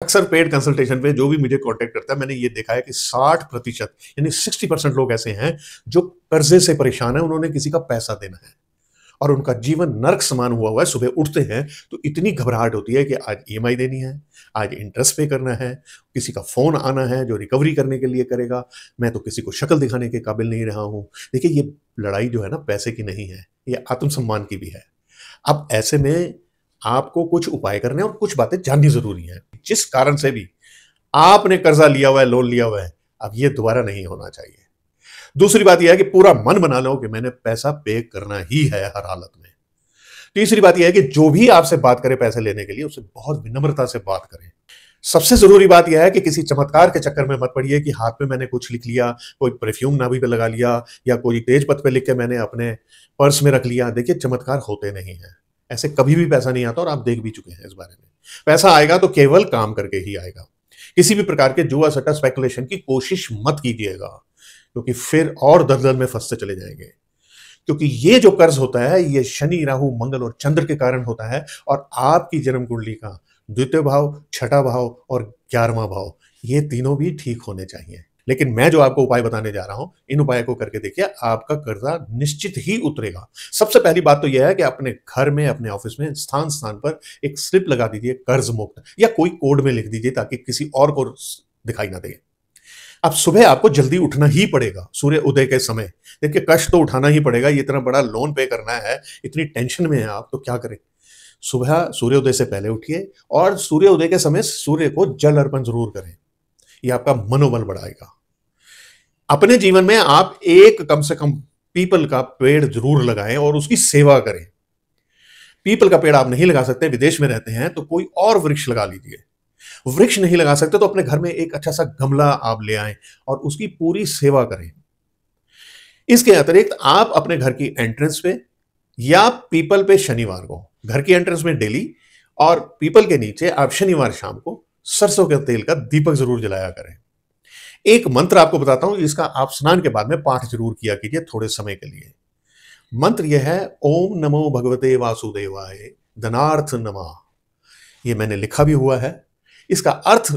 अक्सर paid consultation पे जो भी मुझे कांटेक्ट करता है, मैंने ये देखा है कि 60% यानी 60% लोग ऐसे हैं जो कर्जे से परेशान हैं, उन्होंने किसी का पैसा देना है और उनका जीवन नर्क समान हुआ हुआ है। सुबह उठते हैं तो इतनी घबराहट होती है कि आज ईएमआई देनी है, आज इंटरेस्ट पे करना है, किसी का फ़ोन आना है जो रिकवरी करने के लिए करेगा, मैं तो किसी को शक्ल दिखाने के काबिल नहीं रहा हूँ। देखिए, ये लड़ाई जो है ना पैसे की नहीं है, ये आत्मसम्मान की भी है। अब ऐसे में आपको कुछ उपाय करने हैं और कुछ बातें जाननी ज़रूरी हैं। जिस कारण से भी आपने कर्ज़ा लिया हुआ है, लोन लिया हुआ है, अब ये दोबारा नहीं होना चाहिए। दूसरी बात यह है कि पूरा मन बना लो कि मैंने पैसा पे करना ही है हर हालत में। तीसरी बात यह है कि जो भी आपसे बात करे पैसे लेने के लिए, उससे बहुत विनम्रता से बात करें। सबसे जरूरी बात यह है कि किसी चमत्कार के चक्कर में मत पड़िए कि हाथ में मैंने कुछ लिख लिया, कोई परफ्यूम नाभि पे लगा लिया या कोई तेज पत्ते पे लिख के मैंने अपने पर्स में रख लिया। देखिए, चमत्कार होते नहीं हैं, ऐसे कभी भी पैसा नहीं आता और आप देख भी चुके हैं इस बारे में। पैसा आएगा तो केवल काम करके ही आएगा। किसी भी प्रकार के जुआ सट्टा स्पेकुलेशन की कोशिश मत कीजिएगा, क्योंकि फिर और दलदल में फंसते चले जाएंगे। क्योंकि ये जो कर्ज होता है, ये शनि, राहु, मंगल और चंद्र के कारण होता है और आपकी जन्म कुंडली का द्वितीय भाव, छठा भाव और 11वां भाव, ये तीनों भी ठीक होने चाहिए। लेकिन मैं जो आपको उपाय बताने जा रहा हूं, इन उपायों को करके देखिए, आपका कर्जा निश्चित ही उतरेगा। सबसे पहली बात तो यह है कि अपने घर में, अपने ऑफिस में स्थान स्थान पर एक स्लिप लगा दीजिए कर्ज मुक्त, या कोई कोड में लिख दीजिए ताकि किसी और को दिखाई ना दे। अब सुबह आपको जल्दी उठना ही पड़ेगा, सूर्य उदय के समय। देखिए, कष्ट तो उठाना ही पड़ेगा, ये इतना बड़ा लोन पे करना है, इतनी टेंशन में है आप, तो क्या करें। सुबह सूर्योदय से पहले उठिए और सूर्योदय के समय सूर्य को जल अर्पण जरूर करें, यह आपका मनोबल बढ़ाएगा। अपने जीवन में आप एक कम से कम पीपल का पेड़ जरूर लगाएं और उसकी सेवा करें। पीपल का पेड़ आप नहीं लगा सकते, विदेश में रहते हैं, तो कोई और वृक्ष लगा लीजिए। वृक्ष नहीं लगा सकते तो अपने घर में एक अच्छा सा गमला आप ले आएं और उसकी पूरी सेवा करें। इसके अतिरिक्त आप अपने घर की एंट्रेंस पे या पीपल पे शनिवार को, घर की एंट्रेंस में डेली और पीपल के नीचे आप शनिवार शाम को सरसों के तेल का दीपक जरूर जलाया करें। एक मंत्र आपको बताता हूं, इसका आप स्नान के बाद में पाठ जरूर किया कीजिए थोड़े समय के लिए। मंत्र यह है, ओम नमो भगवते वासुदेवाय धनार्थ नमः। यह मैंने लिखा भी हुआ है। इसका अर्थ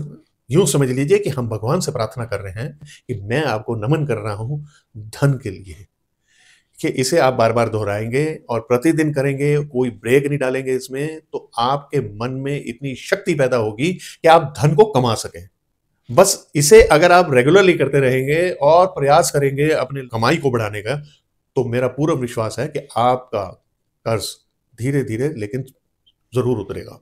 यूं समझ लीजिए कि हम भगवान से प्रार्थना कर रहे हैं कि मैं आपको नमन कर रहा हूं धन के लिए। कि इसे आप बार बार दोहराएंगे और प्रतिदिन करेंगे, कोई ब्रेक नहीं डालेंगे इसमें, तो आपके मन में इतनी शक्ति पैदा होगी कि आप धन को कमा सकें। बस इसे अगर आप रेगुलरली करते रहेंगे और प्रयास करेंगे अपनी कमाई को बढ़ाने का, तो मेरा पूरा विश्वास है कि आपका कर्ज धीरे धीरे लेकिन जरूर उतरेगा।